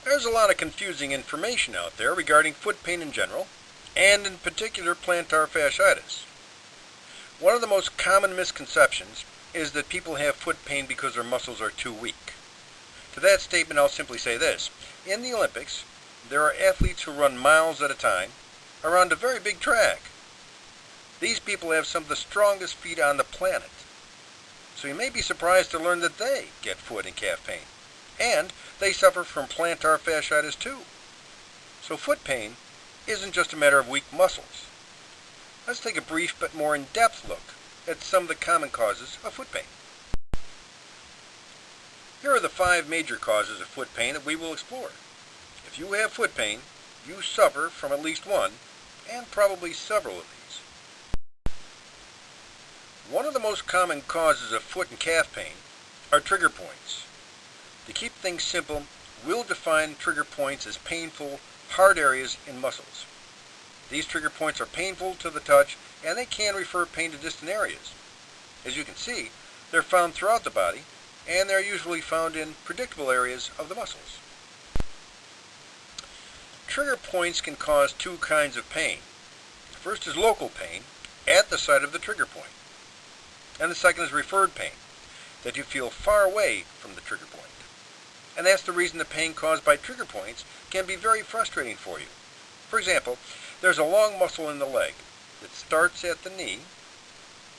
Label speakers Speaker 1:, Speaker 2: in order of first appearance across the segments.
Speaker 1: There's a lot of confusing information out there regarding foot pain in general, and in particular plantar fasciitis. One of the most common misconceptions is that people have foot pain because their muscles are too weak. To that statement, I'll simply say this. In the Olympics, there are athletes who run miles at a time around a very big track. These people have some of the strongest feet on the planet. So you may be surprised to learn that they get foot and calf pain. And they suffer from plantar fasciitis too. So foot pain isn't just a matter of weak muscles. Let's take a brief but more in-depth look at some of the common causes of foot pain. Here are the 5 major causes of foot pain that we will explore. If you have foot pain, you suffer from at least one, and probably several of these. One of the most common causes of foot and calf pain are trigger points. To keep things simple, we'll define trigger points as painful, hard areas in muscles. These trigger points are painful to the touch, and they can refer pain to distant areas. As you can see, they're found throughout the body, and they're usually found in predictable areas of the muscles. Trigger points can cause 2 kinds of pain. The first is local pain at the site of the trigger point, and the second is referred pain, that you feel far away from the trigger point. And that's the reason the pain caused by trigger points can be very frustrating for you. For example, there's a long muscle in the leg that starts at the knee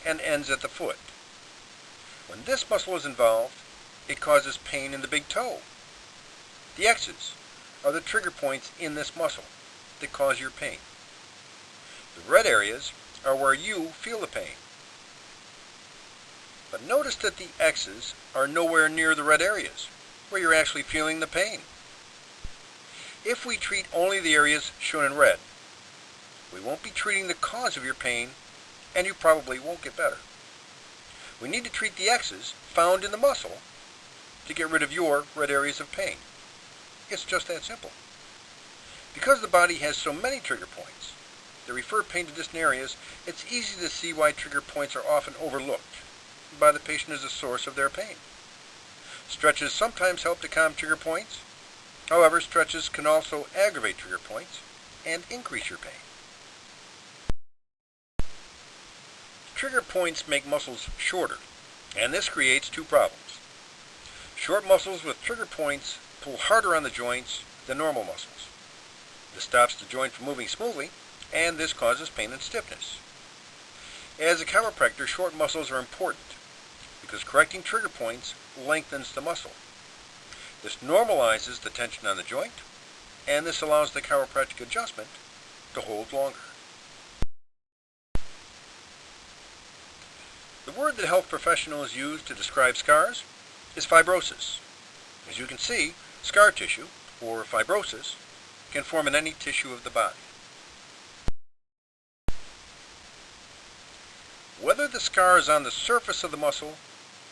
Speaker 1: and ends at the foot. When this muscle is involved, it causes pain in the big toe. The X's are the trigger points in this muscle that cause your pain. The red areas are where you feel the pain. But notice that the X's are nowhere near the red areas, where you're actually feeling the pain. If we treat only the areas shown in red, we won't be treating the cause of your pain, and you probably won't get better. We need to treat the X's found in the muscle to get rid of your red areas of pain. It's just that simple. Because the body has so many trigger points that refer pain to distant areas, it's easy to see why trigger points are often overlooked by the patient as a source of their pain. Stretches sometimes help to calm trigger points. However, stretches can also aggravate trigger points and increase your pain. Trigger points make muscles shorter, and this creates 2 problems. Short muscles with trigger points pull harder on the joints than normal muscles. This stops the joint from moving smoothly, and this causes pain and stiffness. As a chiropractor, short muscles are important because correcting trigger points lengthens the muscle. This normalizes the tension on the joint, and this allows the chiropractic adjustment to hold longer. The word that health professionals use to describe scars is fibrosis. As you can see, scar tissue, or fibrosis, can form in any tissue of the body. Whether the scar is on the surface of the muscle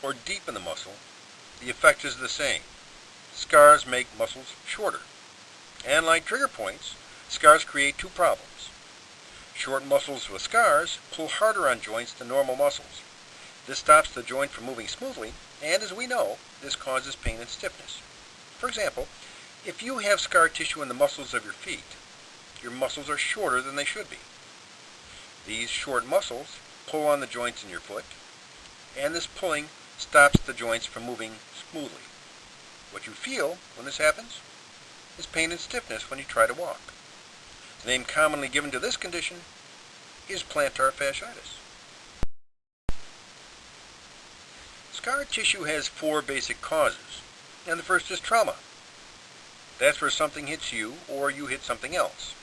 Speaker 1: or deep in the muscle, the effect is the same. Scars make muscles shorter. And like trigger points, scars create 2 problems. Short muscles with scars pull harder on joints than normal muscles. This stops the joint from moving smoothly, and as we know, this causes pain and stiffness. For example, if you have scar tissue in the muscles of your feet, your muscles are shorter than they should be. These short muscles pull on the joints in your foot, and this pulling stops the joints from moving smoothly. What you feel when this happens is pain and stiffness when you try to walk. The name commonly given to this condition is plantar fasciitis. Scar tissue has 4 basic causes, and the first is trauma. That's where something hits you or you hit something else.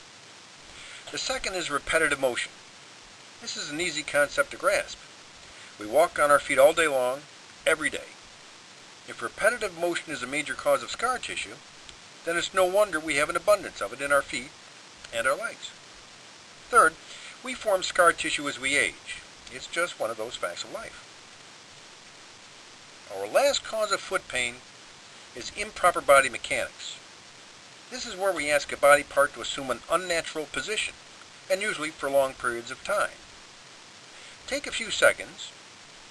Speaker 1: The second is repetitive motion. This is an easy concept to grasp. We walk on our feet all day long, every day. If repetitive motion is a major cause of scar tissue, then it's no wonder we have an abundance of it in our feet and our legs. Third, we form scar tissue as we age. It's just one of those facts of life. Our last cause of foot pain is improper body mechanics. This is where we ask a body part to assume an unnatural position, and usually for long periods of time. Take a few seconds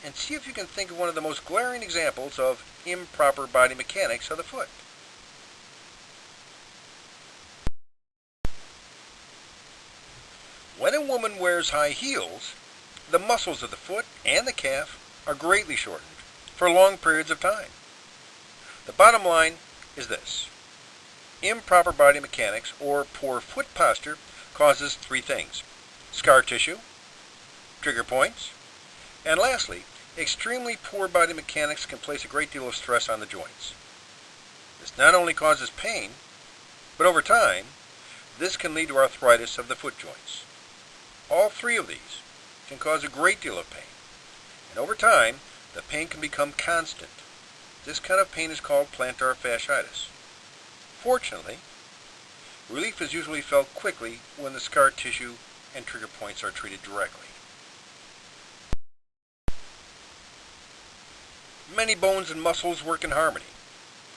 Speaker 1: and see if you can think of one of the most glaring examples of improper body mechanics of the foot. woman wears high heels, the muscles of the foot and the calf are greatly shortened for long periods of time. The bottom line is this. Improper body mechanics or poor foot posture causes three things: scar tissue, trigger points, and lastly, extremely poor body mechanics can place a great deal of stress on the joints. This not only causes pain, but over time, this can lead to arthritis of the foot joints. All three of these can cause a great deal of pain, and over time, the pain can become constant. This kind of pain is called plantar fasciitis. Fortunately, relief is usually felt quickly when the scar tissue and trigger points are treated directly. Many bones and muscles work in harmony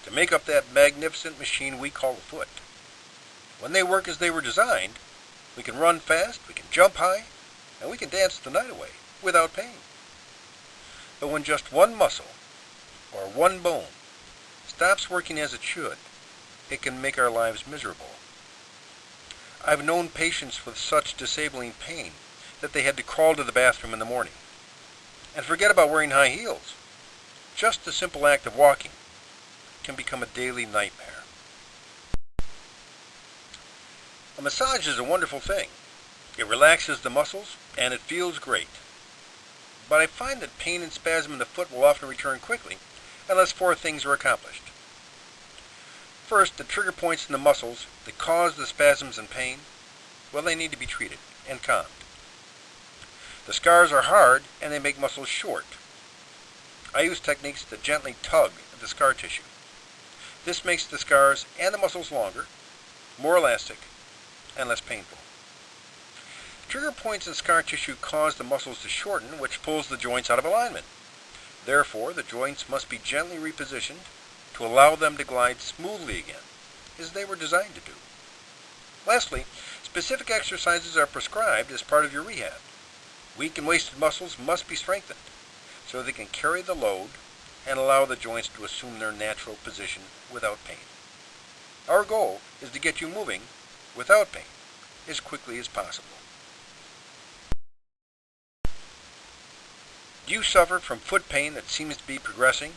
Speaker 1: to make up that magnificent machine we call the foot. When they work as they were designed, we can run fast, we can jump high, and we can dance the night away without pain. But when just one muscle or one bone stops working as it should, it can make our lives miserable. I've known patients with such disabling pain that they had to crawl to the bathroom in the morning. And forget about wearing high heels. Just the simple act of walking can become a daily nightmare. A massage is a wonderful thing. It relaxes the muscles and it feels great. But I find that pain and spasm in the foot will often return quickly unless four things are accomplished. First, the trigger points in the muscles that cause the spasms and pain, well, they need to be treated and calmed. The scars are hard and they make muscles short. I use techniques that gently tug at the scar tissue. This makes the scars and the muscles longer, more elastic, and less painful. Trigger points in scar tissue cause the muscles to shorten, which pulls the joints out of alignment. Therefore, the joints must be gently repositioned to allow them to glide smoothly again, as they were designed to do. Lastly, specific exercises are prescribed as part of your rehab. Weak and wasted muscles must be strengthened so they can carry the load and allow the joints to assume their natural position without pain. Our goal is to get you moving without pain as quickly as possible. Do you suffer from foot pain that seems to be progressing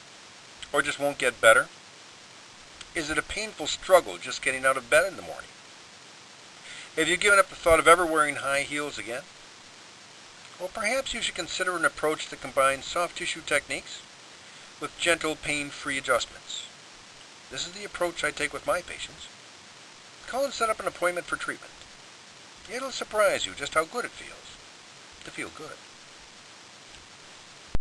Speaker 1: or just won't get better? Is it a painful struggle just getting out of bed in the morning? Have you given up the thought of ever wearing high heels again? Well, perhaps you should consider an approach that combines soft tissue techniques with gentle, pain-free adjustments. This is the approach I take with my patients. Call and set up an appointment for treatment. It'll surprise you just how good it feels to feel good.